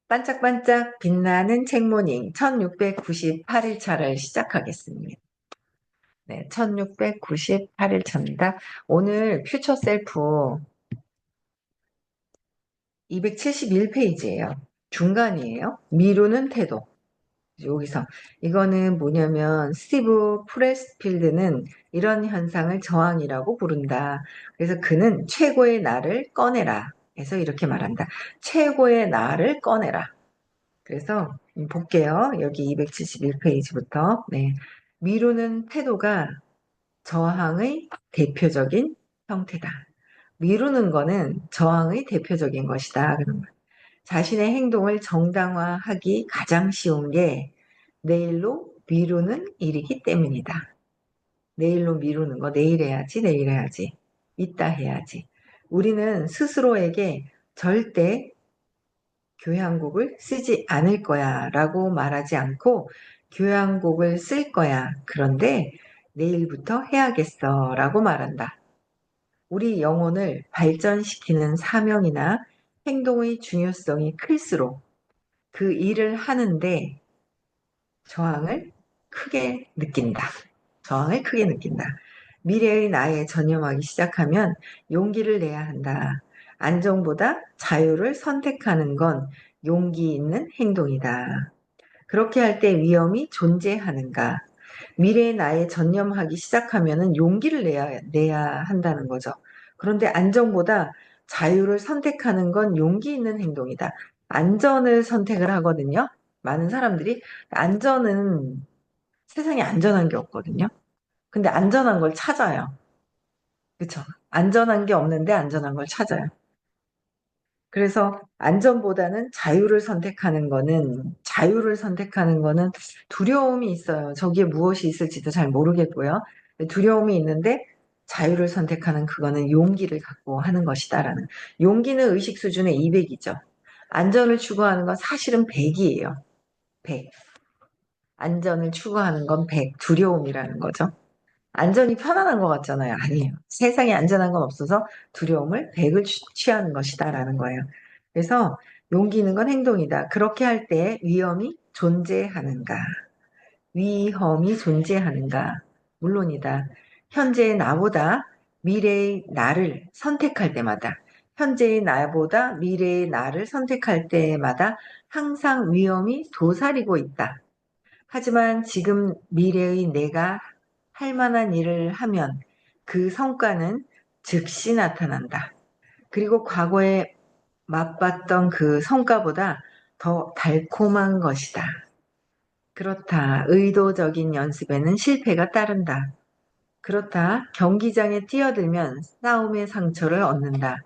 반짝반짝 빛나는 책모닝 1698일차를 시작하겠습니다. 네, 1698일차입니다. 오늘 퓨처 셀프 271페이지예요. 중간이에요. 미루는 태도. 여기서 이거는 뭐냐면 스티브 프레스필드는 이런 현상을 저항이라고 부른다. 그래서 그는 최고의 나를 꺼내라 해서 이렇게 말한다. 최고의 나를 꺼내라. 그래서 볼게요. 여기 271페이지부터. 네. 미루는 태도가 저항의 대표적인 형태다. 미루는 거는 저항의 대표적인 것이다. 그런 거예요. 자신의 행동을 정당화하기 가장 쉬운 게 내일로 미루는 일이기 때문이다. 내일로 미루는 거, 내일 해야지, 내일 해야지, 이따 해야지. 우리는 스스로에게 절대 교양곡을 쓰지 않을 거야 라고 말하지 않고 교양곡을 쓸 거야. 그런데 내일부터 해야겠어 라고 말한다. 우리 영혼을 발전시키는 사명이나 행동의 중요성이 클수록 그 일을 하는데 저항을 크게 느낀다. 저항을 크게 느낀다. 미래의 나에 전념하기 시작하면 용기를 내야 한다. 안정보다 자유를 선택하는 건 용기 있는 행동이다. 그렇게 할 때 위험이 존재하는가? 미래의 나에 전념하기 시작하면 용기를 내야 한다는 거죠. 그런데 안정보다 자유를 선택하는 건 용기 있는 행동이다. 안전을 선택을 하거든요. 많은 사람들이 안전은 세상에 안전한 게 없거든요. 근데 안전한 걸 찾아요. 그쵸? 안전한 게 없는데 안전한 걸 찾아요. 그래서 안전보다는 자유를 선택하는 거는 두려움이 있어요. 저기에 무엇이 있을지도 잘 모르겠고요. 두려움이 있는데 자유를 선택하는 그거는 용기를 갖고 하는 것이다라는. 용기는 의식 수준의 200이죠. 안전을 추구하는 건 사실은 100이에요. 100. 안전을 추구하는 건 100. 두려움이라는 거죠. 안전이 편안한 것 같잖아요. 아니에요. 세상에 안전한 건 없어서 두려움을 100을 취하는 것이다라는 거예요. 그래서 용기 있는 건 행동이다. 그렇게 할 때 위험이 존재하는가? 위험이 존재하는가? 물론이다. 현재의 나보다 미래의 나를 선택할 때마다, 현재의 나보다 미래의 나를 선택할 때마다 항상 위험이 도사리고 있다. 하지만 지금 미래의 내가 할 만한 일을 하면 그 성과는 즉시 나타난다. 그리고 과거에 맛봤던 그 성과보다 더 달콤한 것이다. 그렇다. 의도적인 연습에는 실패가 따른다. 그렇다. 경기장에 뛰어들면 싸움의 상처를 얻는다.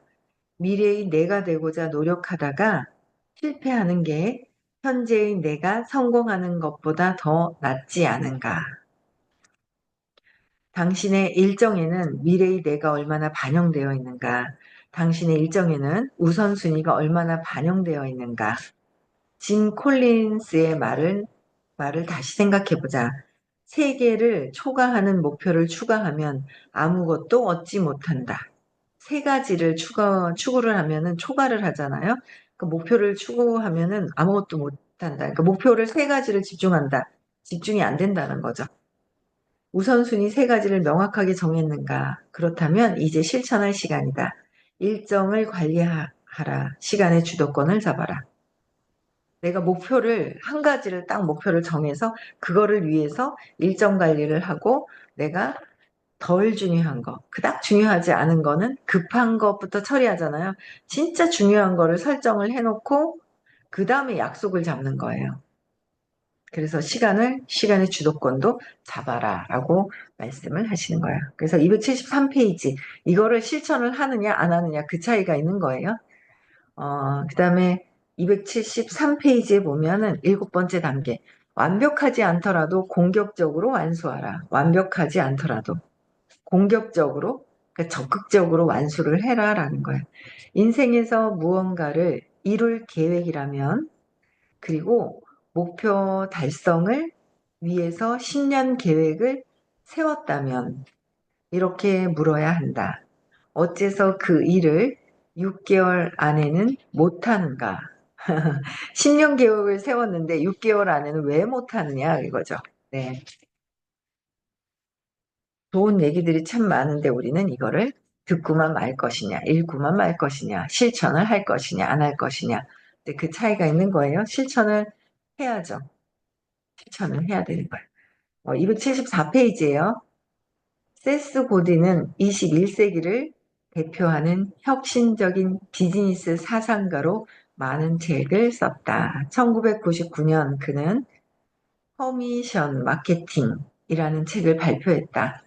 미래의 내가 되고자 노력하다가 실패하는 게 현재의 내가 성공하는 것보다 더 낫지 않은가. 당신의 일정에는 미래의 내가 얼마나 반영되어 있는가? 당신의 일정에는 우선순위가 얼마나 반영되어 있는가? 짐 콜린스의 말을 다시 생각해보자. 세계를 초과하는 목표를 추가하면 아무것도 얻지 못한다. 세 가지를 추구를 하면은 초과를 하잖아요. 그 목표를 추구하면은 아무것도 못한다. 그러니까 목표를 세 가지를 집중한다. 집중이 안 된다는 거죠. 우선순위 세 가지를 명확하게 정했는가? 그렇다면 이제 실천할 시간이다. 일정을 관리하라. 시간의 주도권을 잡아라. 내가 한 가지를 딱 목표를 정해서 그거를 위해서 일정 관리를 하고 내가 덜 중요한 거, 그닥 중요하지 않은 거는 급한 것부터 처리하잖아요. 진짜 중요한 거를 설정을 해놓고 그 다음에 약속을 잡는 거예요. 그래서 시간의 주도권도 잡아라 라고 말씀을 하시는 거예요. 그래서 273페이지, 이거를 실천을 하느냐 안 하느냐 그 차이가 있는 거예요. 그 다음에 273페이지에 보면은 일곱 번째 단계, 완벽하지 않더라도 공격적으로 완수하라. 완벽하지 않더라도 공격적으로, 그러니까 적극적으로 완수를 해라라는 거예요. 인생에서 무언가를 이룰 계획이라면, 그리고 목표 달성을 위해서 10년 계획을 세웠다면 이렇게 물어야 한다. 어째서 그 일을 6개월 안에는 못하는가? 10년 계획을 세웠는데 6개월 안에는 왜 못하느냐 이거죠. 네. 좋은 얘기들이 참 많은데 우리는 이거를 듣고만 말 것이냐, 읽고만 말 것이냐, 실천을 할 것이냐, 안 할 것이냐. 근데 그 차이가 있는 거예요. 실천을 해야죠. 실천을 해야 되는 거예요. 274페이지예요. 세스 고디는 21세기를 대표하는 혁신적인 비즈니스 사상가로 많은 책을 썼다. 1999년 그는 퍼미션 마케팅이라는 책을 발표했다.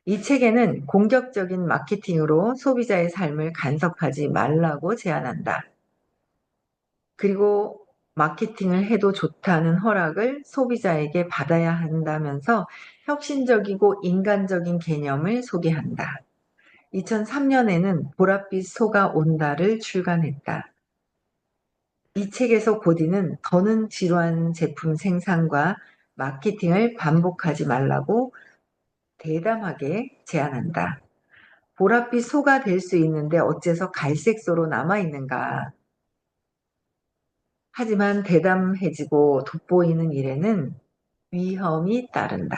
이 책에는 공격적인 마케팅으로 소비자의 삶을 간섭하지 말라고 제안한다. 그리고 마케팅을 해도 좋다는 허락을 소비자에게 받아야 한다면서 혁신적이고 인간적인 개념을 소개한다. 2003년에는 보랏빛 소가 온다를 출간했다. 이 책에서 고디는 더는 지루한 제품 생산과 마케팅을 반복하지 말라고 대담하게 제안한다. 보랏빛 소가 될 수 있는데 어째서 갈색소로 남아있는가. 하지만 대담해지고 돋보이는 일에는 위험이 따른다.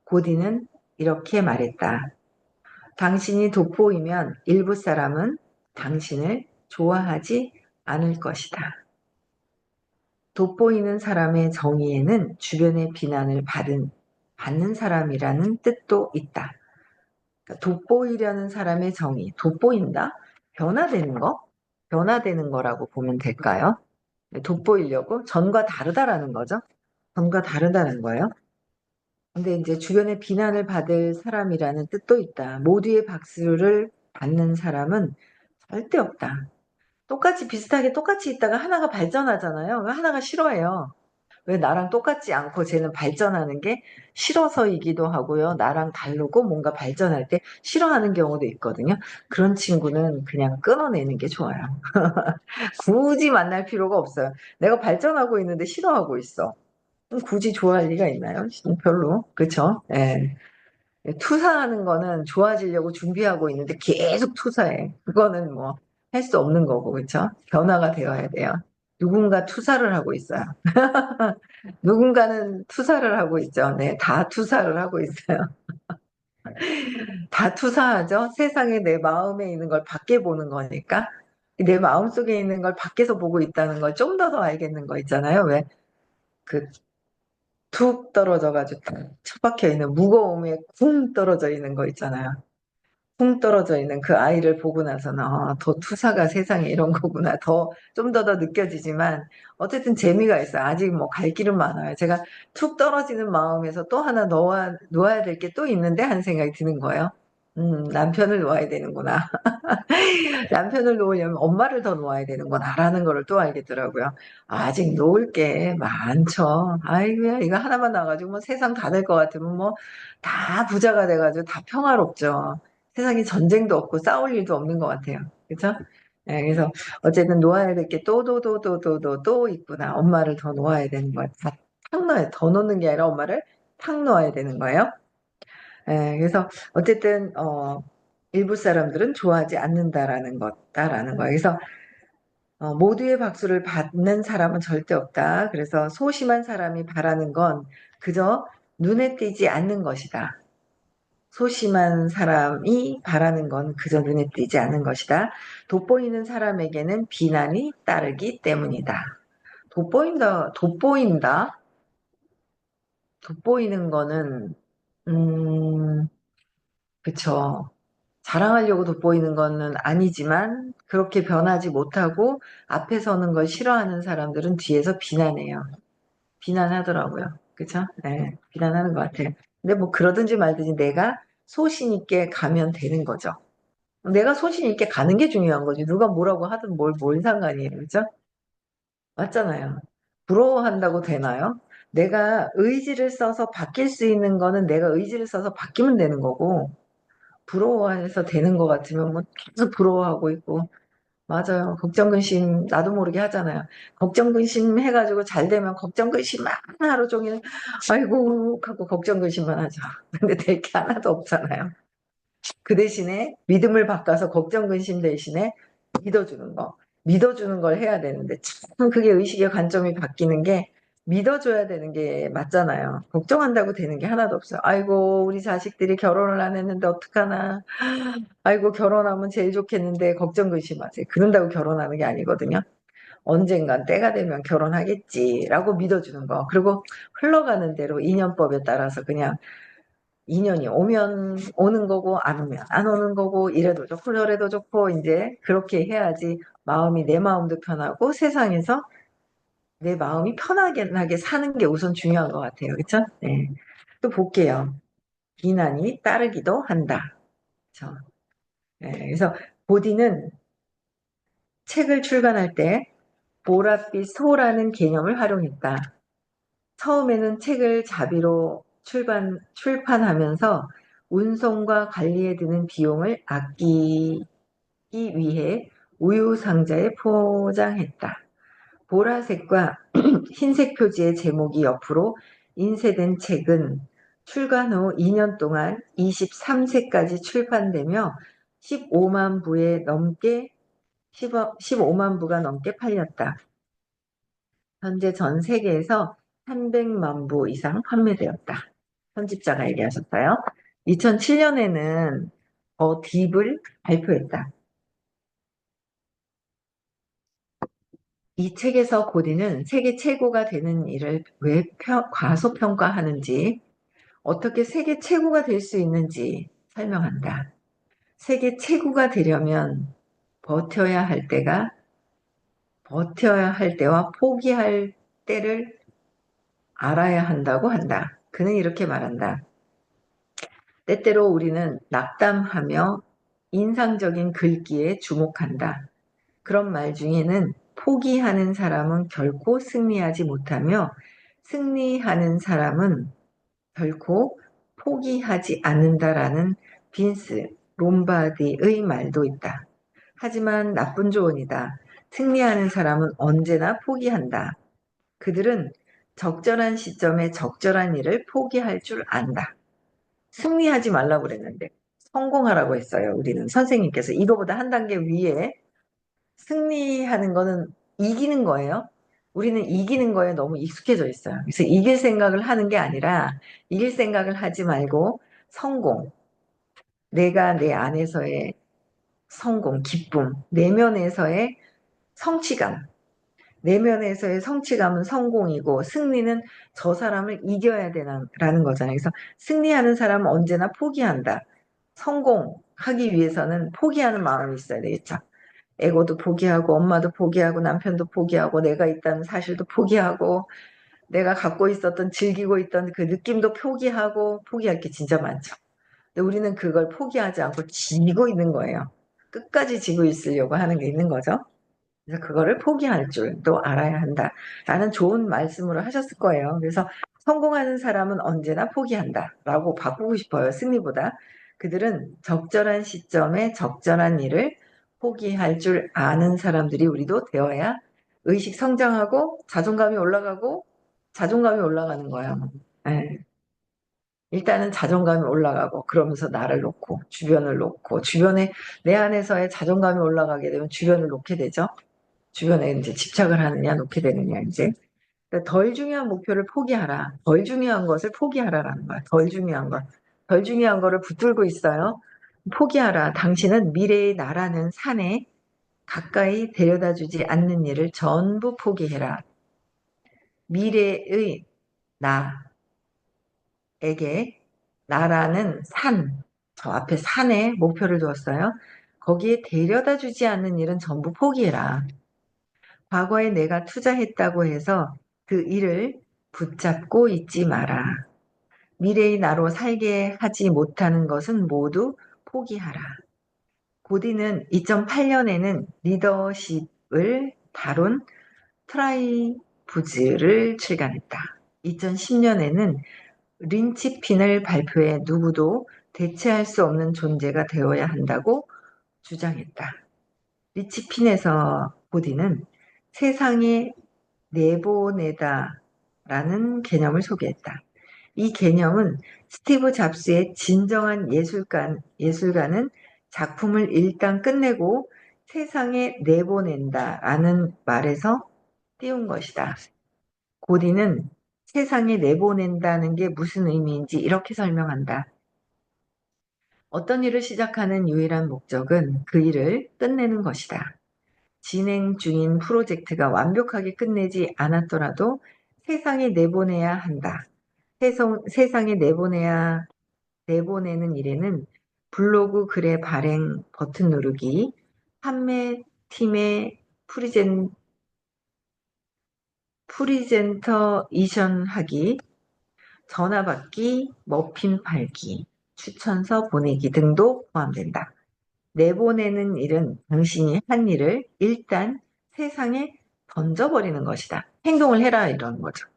고디는 이렇게 말했다. 당신이 돋보이면 일부 사람은 당신을 좋아하지 않을 것이다. 돋보이는 사람의 정의에는 주변의 비난을 받는 사람이라는 뜻도 있다. 그러니까 돋보이려는 사람의 정의, 돋보인다? 변화되는 거? 변화되는 거라고 보면 될까요? 돋보이려고 전과 다르다라는 거죠. 전과 다르다는 거예요. 근데 이제 주변에 비난을 받을 사람이라는 뜻도 있다. 모두의 박수를 받는 사람은 절대 없다. 똑같이 비슷하게 똑같이 있다가 하나가 발전하잖아요. 하나가 싫어해요. 왜 나랑 똑같지 않고 쟤는 발전하는 게 싫어서이기도 하고요. 나랑 다르고 뭔가 발전할 때 싫어하는 경우도 있거든요. 그런 친구는 그냥 끊어내는 게 좋아요. 굳이 만날 필요가 없어요. 내가 발전하고 있는데 싫어하고 있어. 그럼 굳이 좋아할 리가 있나요? 별로. 그쵸? 예. 투사하는 거는 좋아지려고 준비하고 있는데 계속 투사해. 그거는 뭐 할 수 없는 거고, 그쵸? 변화가 되어야 돼요. 누군가 투사를 하고 있어요. 누군가는 투사를 하고 있죠. 네, 다 투사를 하고 있어요. 다 투사하죠. 세상에 내 마음에 있는 걸 밖에 보는 거니까. 내 마음속에 있는 걸 밖에서 보고 있다는 걸 좀 더 알겠는 거 있잖아요. 왜? 그 툭 떨어져가지고 탁 처박혀 있는 무거움에 쿵 떨어져 있는 거 있잖아요. 쿵 떨어져 있는 그 아이를 보고 나서는 더 투사가 세상에 이런 거구나. 좀 더 느껴지지만 어쨌든 재미가 있어요. 아직 뭐 갈 길은 많아요. 제가 툭 떨어지는 마음에서 또 하나 놓아야 될 게 또 있는데 하는 생각이 드는 거예요. 남편을 놓아야 되는구나. 남편을 놓으려면 엄마를 더 놓아야 되는구나라는 거를 또 알겠더라고요. 아직 놓을 게 많죠. 아이고야, 이거 하나만 나가지고 뭐 세상 다 될 것 같으면 뭐 다 부자가 돼가지고 다 평화롭죠. 세상에 전쟁도 없고 싸울 일도 없는 것 같아요. 그렇죠? 네, 그래서 어쨌든 놓아야 될 게 또 있구나. 엄마를 더 놓아야 되는 거야. 탁 놓아야, 더 놓는 게 아니라 엄마를 탁 놓아야 되는 거예요. 그래서 어쨌든 일부 사람들은 좋아하지 않는다라는 거다라는 거예요. 그래서 모두의 박수를 받는 사람은 절대 없다. 그래서 소심한 사람이 바라는 건 그저 눈에 띄지 않는 것이다. 소심한 사람이 바라는 건 그저 눈에 띄지 않는 것이다. 돋보이는 사람에게는 비난이 따르기 때문이다. 돋보인다. 돋보이는 거는 그쵸. 자랑하려고 돋보이는 거는 아니지만 그렇게 변하지 못하고 앞에 서는 걸 싫어하는 사람들은 뒤에서 비난해요. 비난하더라고요. 그쵸? 네, 비난하는 것 같아요. 근데 뭐 그러든지 말든지 내가 소신 있게 가면 되는 거죠. 내가 소신 있게 가는 게 중요한 거지. 누가 뭐라고 하든 뭘 상관이에요. 그죠? 맞잖아요. 부러워한다고 되나요? 내가 의지를 써서 바뀔 수 있는 거는 내가 의지를 써서 바뀌면 되는 거고, 부러워해서 되는 것 같으면 뭐 계속 부러워하고 있고, 맞아요. 걱정, 근심, 나도 모르게 하잖아요. 걱정, 근심 해가지고 잘 되면 걱정, 근심만 하루 종일, 아이고, 하고 걱정, 근심만 하죠. 근데 될 게 하나도 없잖아요. 그 대신에 믿음을 바꿔서 걱정, 근심 대신에 믿어주는 거. 믿어주는 걸 해야 되는데 참 그게 의식의 관점이 바뀌는 게 믿어줘야 되는 게 맞잖아요. 걱정한다고 되는 게 하나도 없어요. 아이고 우리 자식들이 결혼을 안 했는데 어떡하나. 아이고 결혼하면 제일 좋겠는데 걱정 근심하세요. 그런다고 결혼하는 게 아니거든요. 언젠간 때가 되면 결혼하겠지라고 믿어주는 거. 그리고 흘러가는 대로 인연법에 따라서 그냥 인연이 오면 오는 거고 안 오면 안 오는 거고 이래도 좋고 저래도 좋고 이제 그렇게 해야지 마음이 내 마음도 편하고 세상에서 내 마음이 편하게 사는 게 우선 중요한 것 같아요. 그렇죠? 네. 또 볼게요. 비난이 따르기도 한다. 그렇죠? 네. 그래서 보디는 책을 출간할 때 보랏빛 소라는 개념을 활용했다. 처음에는 책을 자비로 출판하면서 운송과 관리에 드는 비용을 아끼기 위해 우유 상자에 포장했다. 보라색과 흰색 표지의 제목이 옆으로 인쇄된 책은 출간 후 2년 동안 23세까지 출판되며 15만 부에 넘게 15만 부가 넘게 팔렸다. 현재 전 세계에서 300만 부 이상 판매되었다. 편집자가 얘기하셨어요. 2007년에는 더 딥을 발표했다. 이 책에서 고디는 세계 최고가 되는 일을 왜 과소평가하는지, 어떻게 세계 최고가 될 수 있는지 설명한다. 세계 최고가 되려면 버텨야 할 때가, 버텨야 할 때와 포기할 때를 알아야 한다고 한다. 그는 이렇게 말한다. 때때로 우리는 낙담하며 인상적인 글귀에 주목한다. 그런 말 중에는 포기하는 사람은 결코 승리하지 못하며 승리하는 사람은 결코 포기하지 않는다라는 빈스 롬바디의 말도 있다. 하지만 나쁜 조언이다. 승리하는 사람은 언제나 포기한다. 그들은 적절한 시점에 적절한 일을 포기할 줄 안다. 승리하지 말라고 그랬는데 성공하라고 했어요. 우리는 선생님께서 이거보다 한 단계 위에 승리하는 거는 이기는 거예요. 우리는 이기는 거에 너무 익숙해져 있어요. 그래서 이길 생각을 하는 게 아니라 이길 생각을 하지 말고 성공, 내가 내 안에서의 성공, 기쁨, 내면에서의 성취감, 내면에서의 성취감은 성공이고 승리는 저 사람을 이겨야 되라는 거잖아요. 그래서 승리하는 사람은 언제나 포기한다. 성공하기 위해서는 포기하는 마음이 있어야 되겠죠. 에고도 포기하고 엄마도 포기하고 남편도 포기하고 내가 있다는 사실도 포기하고 내가 갖고 있었던 즐기고 있던 그 느낌도 포기하고 포기할 게 진짜 많죠. 근데 우리는 그걸 포기하지 않고 지고 있는 거예요. 끝까지 지고 있으려고 하는 게 있는 거죠. 그래서 그거를 포기할 줄도 알아야 한다. 라는 좋은 말씀을 하셨을 거예요. 그래서 성공하는 사람은 언제나 포기한다. 라고 바꾸고 싶어요. 승리보다. 그들은 적절한 시점에 적절한 일을 포기할 줄 아는 사람들이 우리도 되어야 의식 성장하고 자존감이 올라가고 자존감이 올라가는 거예요. 네. 일단은 자존감이 올라가고 그러면서 나를 놓고 주변을 놓고 주변에 내 안에서의 자존감이 올라가게 되면 주변을 놓게 되죠. 주변에 이제 집착을 하느냐 놓게 되느냐 이제 그러니까 덜 중요한 목표를 포기하라. 덜 중요한 것을 포기하라라는 거야. 덜 중요한 것. 덜 중요한 거를 붙들고 있어요. 포기하라. 당신은 미래의 나라는 산에 가까이 데려다 주지 않는 일을 전부 포기해라. 미래의 나에게 나라는 산, 저 앞에 산에 목표를 두었어요. 거기에 데려다 주지 않는 일은 전부 포기해라. 과거에 내가 투자했다고 해서 그 일을 붙잡고 있지 마라. 미래의 나로 살게 하지 못하는 것은 모두 포기하라. 고디는 2008년에는 리더십을 다룬 트라이브즈를 출간했다. 2010년에는 린치핀을 발표해 누구도 대체할 수 없는 존재가 되어야 한다고 주장했다. 리치핀에서 고디는 세상에 내보내다라는 개념을 소개했다. 이 개념은 스티브 잡스의 진정한 예술가는 작품을 일단 끝내고 세상에 내보낸다 라는 말에서 띄운 것이다. 고디는 세상에 내보낸다는 게 무슨 의미인지 이렇게 설명한다. 어떤 일을 시작하는 유일한 목적은 그 일을 끝내는 것이다. 진행 중인 프로젝트가 완벽하게 끝내지 않았더라도 세상에 내보내야 한다. 세상에 내보내는 일에는 블로그 글의 발행 버튼 누르기, 판매팀의 프리젠터이션 하기, 전화 받기, 머핀 팔기, 추천서 보내기 등도 포함된다. 내보내는 일은 당신이 한 일을 일단 세상에 던져버리는 것이다. 행동을 해라 이런 거죠.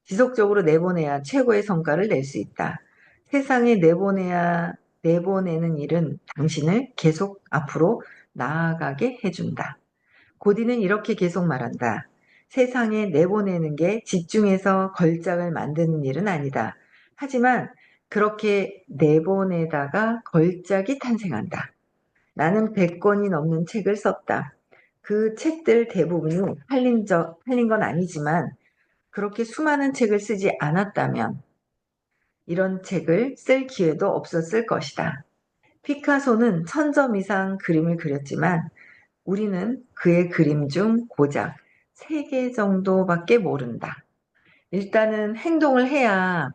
지속적으로 내보내야 최고의 성과를 낼 수 있다. 세상에 내보내는 일은 당신을 계속 앞으로 나아가게 해준다. 고디는 이렇게 계속 말한다. 세상에 내보내는 게 집중해서 걸작을 만드는 일은 아니다. 하지만 그렇게 내보내다가 걸작이 탄생한다. 나는 100권이 넘는 책을 썼다. 그 책들 대부분이 팔린 건 아니지만 그렇게 수많은 책을 쓰지 않았다면 이런 책을 쓸 기회도 없었을 것이다. 피카소는 1000점 이상 그림을 그렸지만 우리는 그의 그림 중 고작 3개 정도밖에 모른다. 일단은 행동을 해야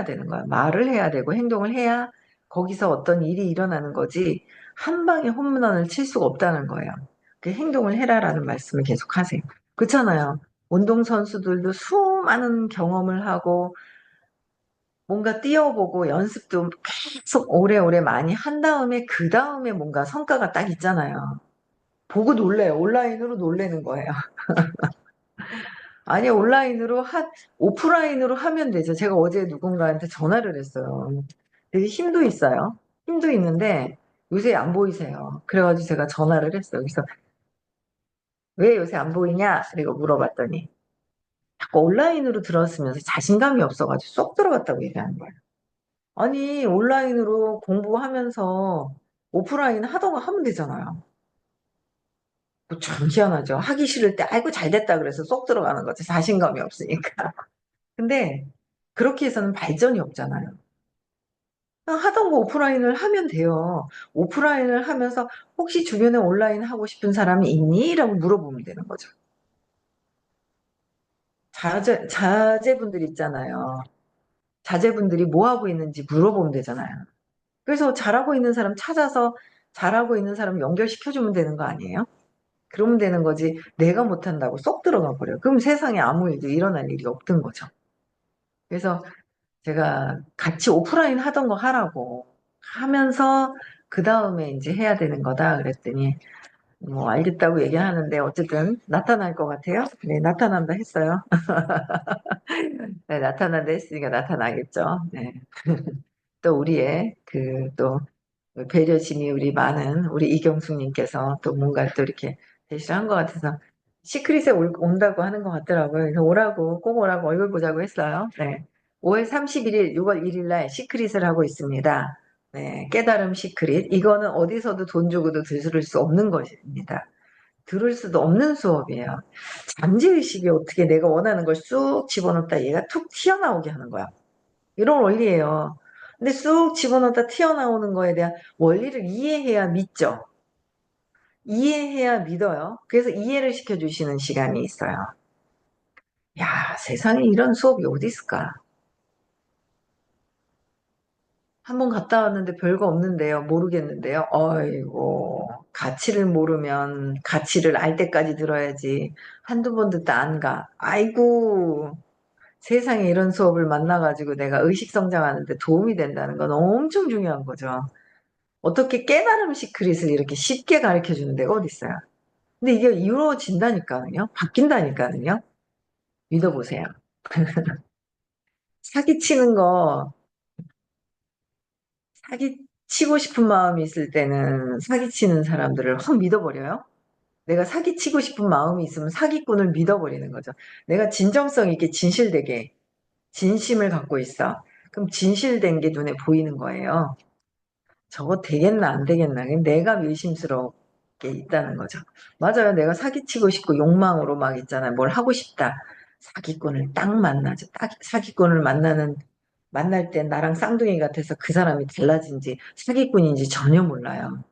되는 거야. 말을 해야 되고 행동을 해야 거기서 어떤 일이 일어나는 거지 한 방에 홈런을 칠 수가 없다는 거예요. 그 행동을 해라라는 말씀을 계속 하세요. 그렇잖아요. 운동선수들도 수많은 경험을 하고 뭔가 뛰어보고 연습도 계속 오래오래 많이 한 다음에 그 다음에 뭔가 성과가 딱 있잖아요. 보고 놀래요. 온라인으로 놀래는 거예요. 아니, 오프라인으로 하면 되죠. 제가 어제 누군가한테 전화를 했어요. 되게 힘도 있어요. 힘도 있는데 요새 안 보이세요. 그래가지고 제가 전화를 했어요. 그래서 왜 요새 안 보이냐? 그리고 물어봤더니 자꾸 온라인으로 들었으면서 자신감이 없어가지고 쏙 들어갔다고 얘기하는 거예요. 아니, 온라인으로 공부하면서 오프라인 하던 거 하면 되잖아요. 뭐참 희한하죠. 하기 싫을 때, 아이고, 잘 됐다 그래서 쏙 들어가는 거죠. 자신감이 없으니까. 근데 그렇게 해서는 발전이 없잖아요. 그냥 하던 거 오프라인을 하면 돼요. 오프라인을 하면서 혹시 주변에 온라인 하고 싶은 사람이 있니? 라고 물어보면 되는 거죠. 자제분들 있잖아요. 자제분들이 뭐 하고 있는지 물어보면 되잖아요. 그래서 잘하고 있는 사람 찾아서 잘하고 있는 사람 연결시켜주면 되는 거 아니에요? 그러면 되는 거지. 내가 못한다고 쏙 들어가 버려. 그럼 세상에 아무 일도 일어날 일이 없던 거죠. 그래서 제가 같이 오프라인 하던 거 하라고 하면서 그 다음에 이제 해야 되는 거다 그랬더니 뭐 알겠다고 얘기하는데 어쨌든 나타날 것 같아요. 네, 나타난다 했어요. 네, 나타난다 했으니까 나타나겠죠. 네. 또 우리의 또 배려심이 우리 많은 우리 이경숙님께서 또 뭔가 또 이렇게 제시를 한 것 같아서 시크릿에 온다고 하는 것 같더라고요. 그래서 오라고 꼭 오라고 얼굴 보자고 했어요. 네. 5월 31일, 6월 1일 날 시크릿을 하고 있습니다. 네, 깨달음 시크릿. 이거는 어디서도 돈 주고도 들을 수 없는 것입니다. 들을 수도 없는 수업이에요. 잠재의식이 어떻게 내가 원하는 걸 쑥 집어넣다 얘가 툭 튀어나오게 하는 거야. 이런 원리예요. 근데 쑥 집어넣다 튀어나오는 거에 대한 원리를 이해해야 믿죠. 이해해야 믿어요. 그래서 이해를 시켜주시는 시간이 있어요. 야, 세상에 이런 수업이 어디 있을까? 한번 갔다 왔는데 별거 없는데요. 모르겠는데요. 어이고, 가치를 모르면 가치를 알 때까지 들어야지. 한두 번 듣다 안 가. 아이고, 세상에 이런 수업을 만나가지고 내가 의식 성장하는데 도움이 된다는 건 엄청 중요한 거죠. 어떻게 깨달음 시크릿을 이렇게 쉽게 가르쳐 주는 데가 어디 있어요? 근데 이게 이루어진다니까요. 바뀐다니까요. 믿어보세요. 사기치는 거, 사기치고 싶은 마음이 있을 때는 사기치는 사람들을 확 믿어버려요. 내가 사기치고 싶은 마음이 있으면 사기꾼을 믿어버리는 거죠. 내가 진정성 있게 진실되게 진심을 갖고 있어. 그럼 진실된 게 눈에 보이는 거예요. 저거 되겠나 안 되겠나. 내가 의심스러워. 게 있다는 거죠. 맞아요. 내가 사기치고 싶고 욕망으로 막 있잖아요. 뭘 하고 싶다. 사기꾼을 딱 만나죠. 딱 사기꾼을 만날 때 나랑 쌍둥이 같아서 그 사람이 달라진지 사기꾼인지 전혀 몰라요.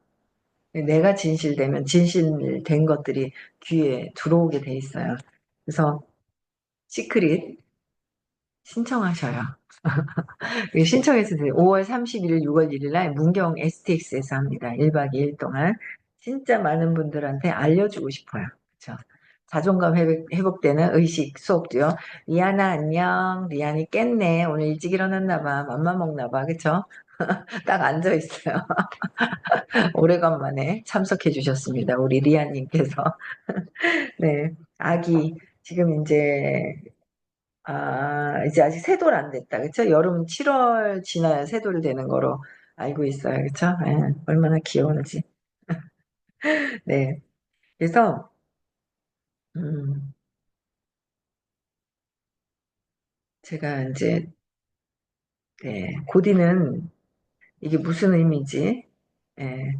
내가 진실되면 진실된 것들이 귀에 들어오게 돼 있어요. 그래서 시크릿 신청하셔요. 신청해서 돼요. 5월 31일, 6월 1일 날 문경 STX에서 합니다. 1박 2일 동안 진짜 많은 분들한테 알려주고 싶어요. 그렇죠? 자존감 회복되는 의식 수업도요. 리안아 안녕. 리안이 깼네. 오늘 일찍 일어났나 봐. 맘마 먹나 봐. 그쵸? 딱 앉아 있어요. 오래간만에 참석해 주셨습니다. 우리 리안님께서. 네. 아기 지금 이제 아직 세 돌 안 됐다. 그쵸? 여름 7월 지나야 세 돌 되는 거로 알고 있어요. 그쵸? 예, 얼마나 귀여운지. 네. 그래서, 음, 제가 이제, 네, 고디는 이게 무슨 의미인지, 예,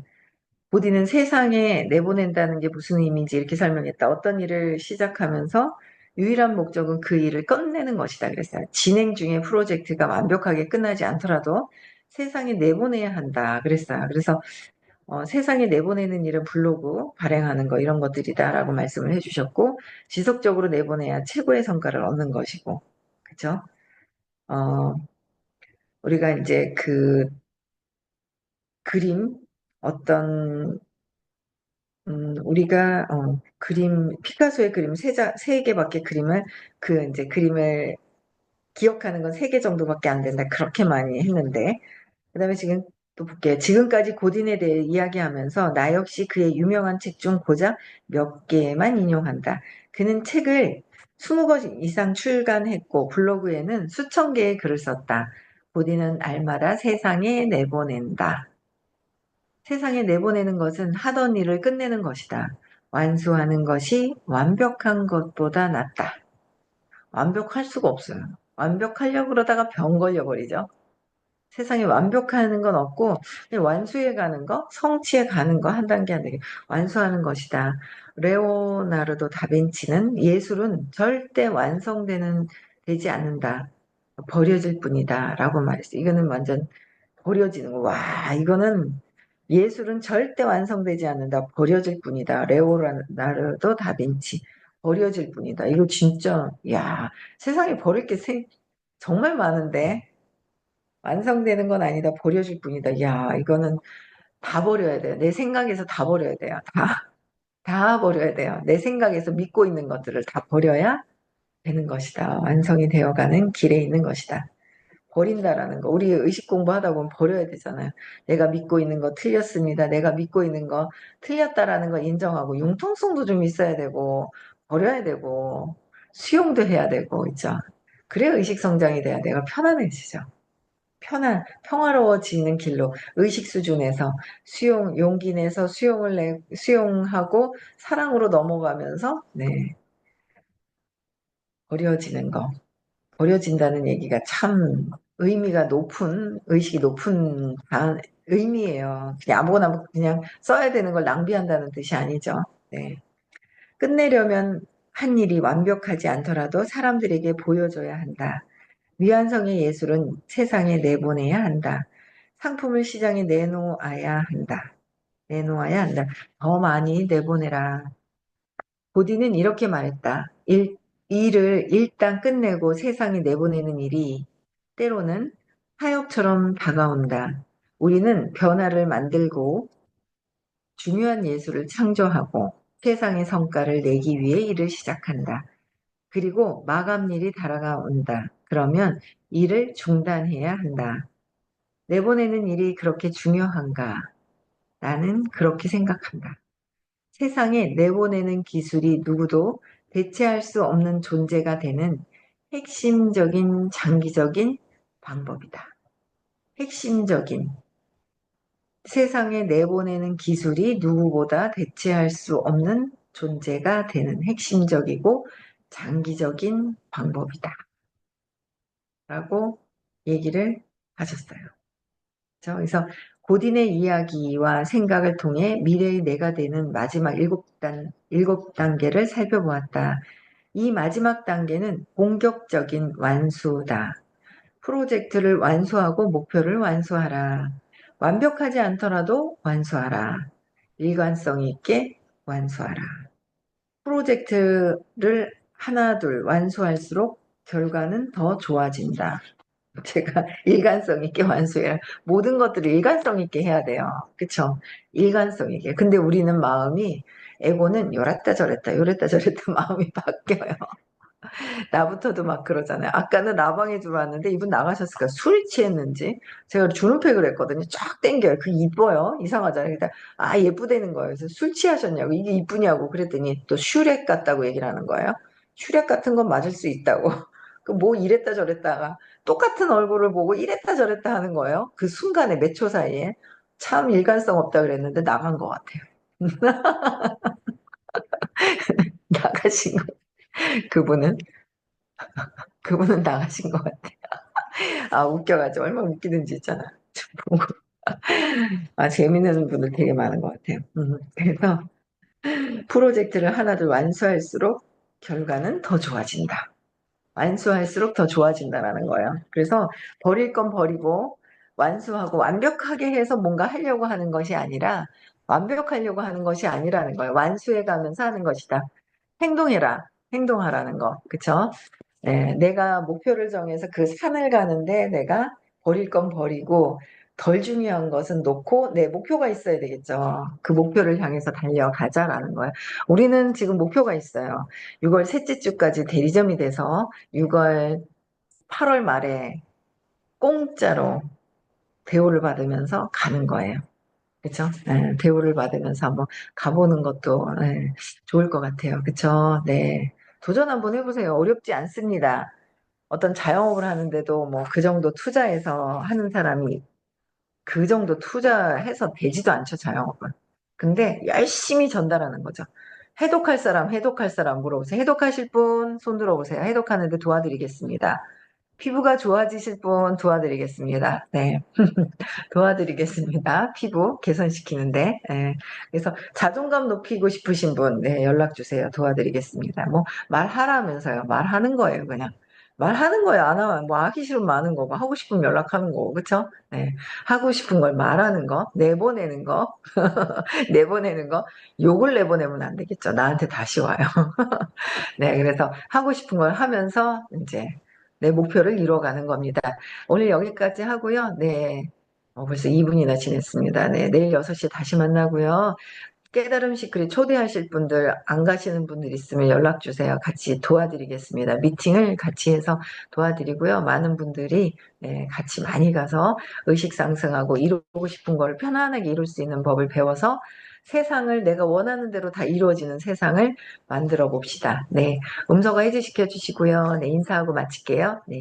고디는 세상에 내보낸다는 게 무슨 의미인지 이렇게 설명했다. 어떤 일을 시작하면서 유일한 목적은 그 일을 끝내는 것이다. 그랬어요. 진행 중에 프로젝트가 완벽하게 끝나지 않더라도 세상에 내보내야 한다. 그랬어요. 그래서 세상에 내보내는 일은 블로그 발행하는 거 이런 것들이다라고 말씀을 해주셨고 지속적으로 내보내야 최고의 성과를 얻는 것이고 그렇죠? 어, 우리가 이제 그 그림 어떤 우리가 그림 피카소의 그림 세 개밖에 그림을 그 이제 그림을 기억하는 건 세 개 정도밖에 안 된다 그렇게 많이 했는데 그다음에 지금 또 볼게요. 지금까지 고딘에 대해 이야기하면서 나 역시 그의 유명한 책 중 고작 몇 개만 인용한다. 그는 책을 20권 이상 출간했고 블로그에는 수천 개의 글을 썼다. 고딘은 알마다 세상에 내보낸다. 세상에 내보내는 것은 하던 일을 끝내는 것이다. 완수하는 것이 완벽한 것보다 낫다. 완벽할 수가 없어요. 완벽하려고 그러다가 병 걸려버리죠. 세상에 완벽하는 건 없고 그냥 완수해 가는 거, 성취해 가는 거 한 단계 한 단계 완수하는 것이다. 레오나르도 다빈치는 예술은 절대 완성되는 되지 않는다. 버려질 뿐이다라고 말했어요. 이거는 완전 버려지는 거. 와, 이거는 예술은 절대 완성되지 않는다. 버려질 뿐이다. 레오나르도 다빈치. 버려질 뿐이다. 이거 진짜 야, 세상에 버릴 게 정말 많은데 완성되는 건 아니다. 버려질 뿐이다. 야, 이거는 다 버려야 돼요. 내 생각에서 다 버려야 돼요. 다 버려야 돼요. 내 생각에서 믿고 있는 것들을 다 버려야 되는 것이다. 완성이 되어가는 길에 있는 것이다. 버린다라는 거. 우리 의식 공부하다 보면 버려야 되잖아요. 내가 믿고 있는 거 틀렸습니다. 내가 믿고 있는 거 틀렸다라는 거 인정하고 융통성도 좀 있어야 되고 버려야 되고 수용도 해야 되고 있죠. 그래야 의식 성장이 돼야 내가 편안해지죠. 평화로워지는 길로 의식 수준에서 용기 내서 수용하고 사랑으로 넘어가면서, 네, 버려지는 거. 버려진다는 얘기가 참 의식이 높은 의미예요. 그냥 아무거나 그냥 써야 되는 걸 낭비한다는 뜻이 아니죠. 네. 끝내려면 한 일이 완벽하지 않더라도 사람들에게 보여줘야 한다. 미완성의 예술은 세상에 내보내야 한다. 상품을 시장에 내놓아야 한다. 내놓아야 한다. 더 많이 내보내라. 고디는 이렇게 말했다. 일을 일단 끝내고 세상에 내보내는 일이 때로는 타협처럼 다가온다. 우리는 변화를 만들고 중요한 예술을 창조하고 세상의 성과를 내기 위해 일을 시작한다. 그리고 마감일이 다가온다. 그러면 일을 중단해야 한다. 내보내는 일이 그렇게 중요한가? 나는 그렇게 생각한다. 세상에 내보내는 기술이 누구도 대체할 수 없는 존재가 되는 핵심적인 장기적인 방법이다. 핵심적인 세상에 내보내는 기술이 누구보다 대체할 수 없는 존재가 되는 핵심적이고 장기적인 방법이다. 라고 얘기를 하셨어요. 그래서 고딘의 이야기와 생각을 통해 미래의 내가 되는 마지막 일곱 단계를 살펴보았다. 이 마지막 단계는 본격적인 완수다. 프로젝트를 완수하고 목표를 완수하라. 완벽하지 않더라도 완수하라. 일관성 있게 완수하라. 프로젝트를 하나, 둘 완수할수록 결과는 더 좋아진다. 제가 일관성 있게 완수해야, 모든 것들을 일관성 있게 해야 돼요. 그쵸? 일관성 있게. 근데 우리는 마음이, 에고는 요랬다 저랬다, 요랬다 저랬다 마음이 바뀌어요. 나부터도 막 그러잖아요. 아까는 라방에 들어왔는데 이분 나가셨을까? 술 취했는지 제가 주름팩을 했거든요. 쫙 땡겨요. 그 이뻐요. 이상하잖아요. 그러니까 아 예쁘다는 거예요. 그래서 술 취하셨냐고 이게 이쁘냐고 그랬더니 또 슈렉 같다고 얘기를 하는 거예요. 슈렉 같은 건 맞을 수 있다고. 그 뭐 이랬다 저랬다가 똑같은 얼굴을 보고 이랬다 저랬다 하는 거예요. 그 순간에 몇 초 사이에 참 일관성 없다 그랬는데 나간 것 같아요. 나가신 거. 그분은 그분은 나가신 것 같아요. 아 웃겨가지고 얼마나 웃기든지 있잖아. 보고. 아 재밌는 분들 되게 많은 것 같아요. 그래서 프로젝트를 하나둘 완수할수록 결과는 더 좋아진다. 완수할수록 더 좋아진다라는 거예요. 그래서 버릴 건 버리고 완수하고 완벽하게 해서 뭔가 하려고 하는 것이 아니라 완벽하려고 하는 것이 아니라는 거예요. 완수해 가면서 하는 것이다. 행동해라. 행동하라는 거. 그쵸? 네, 내가 목표를 정해서 그 산을 가는데 내가 버릴 건 버리고 덜 중요한 것은 놓고 내 목표가 있어야 되겠죠. 그 목표를 향해서 달려가자라는 거예요. 우리는 지금 목표가 있어요. 6월 셋째 주까지 대리점이 돼서 6월 8월 말에 공짜로 대우를 받으면서 가는 거예요. 그쵸? 네, 대우를 받으면서 한번 가보는 것도 네, 좋을 것 같아요. 그쵸? 네. 도전 한번 해보세요. 어렵지 않습니다. 어떤 자영업을 하는데도 뭐 그 정도 투자해서 하는 사람이 그 정도 투자해서 되지도 않죠, 자영업은. 근데 열심히 전달하는 거죠. 해독할 사람 물어보세요. 해독하실 분 손 들어보세요. 해독하는데 도와드리겠습니다. 피부가 좋아지실 분 도와드리겠습니다. 네. 도와드리겠습니다. 피부 개선시키는데. 예. 그래서 자존감 높이고 싶으신 분, 네, 연락 주세요. 도와드리겠습니다. 뭐, 말하라면서요. 말하는 거예요, 그냥. 말하는 거예요. 안 하면, 뭐, 하기 싫으면 마는 거고, 하고 싶으면 연락하는 거고, 그쵸? 네. 하고 싶은 걸 말하는 거, 내보내는 거, 내보내는 거, 욕을 내보내면 안 되겠죠. 나한테 다시 와요. 네, 그래서 하고 싶은 걸 하면서, 이제, 내 목표를 이뤄가는 겁니다. 오늘 여기까지 하고요. 네. 벌써 2분이나 지냈습니다. 네, 내일 6시에 다시 만나고요. 깨달음 시크릿 초대하실 분들, 안 가시는 분들 있으면 연락 주세요. 같이 도와드리겠습니다. 미팅을 같이 해서 도와드리고요. 많은 분들이 네, 같이 많이 가서 의식 상승하고 이루고 싶은 거를 편안하게 이룰 수 있는 법을 배워서 세상을 내가 원하는 대로 다 이루어지는 세상을 만들어 봅시다. 네, 음소거 해제시켜 주시고요. 네, 인사하고 마칠게요. 네,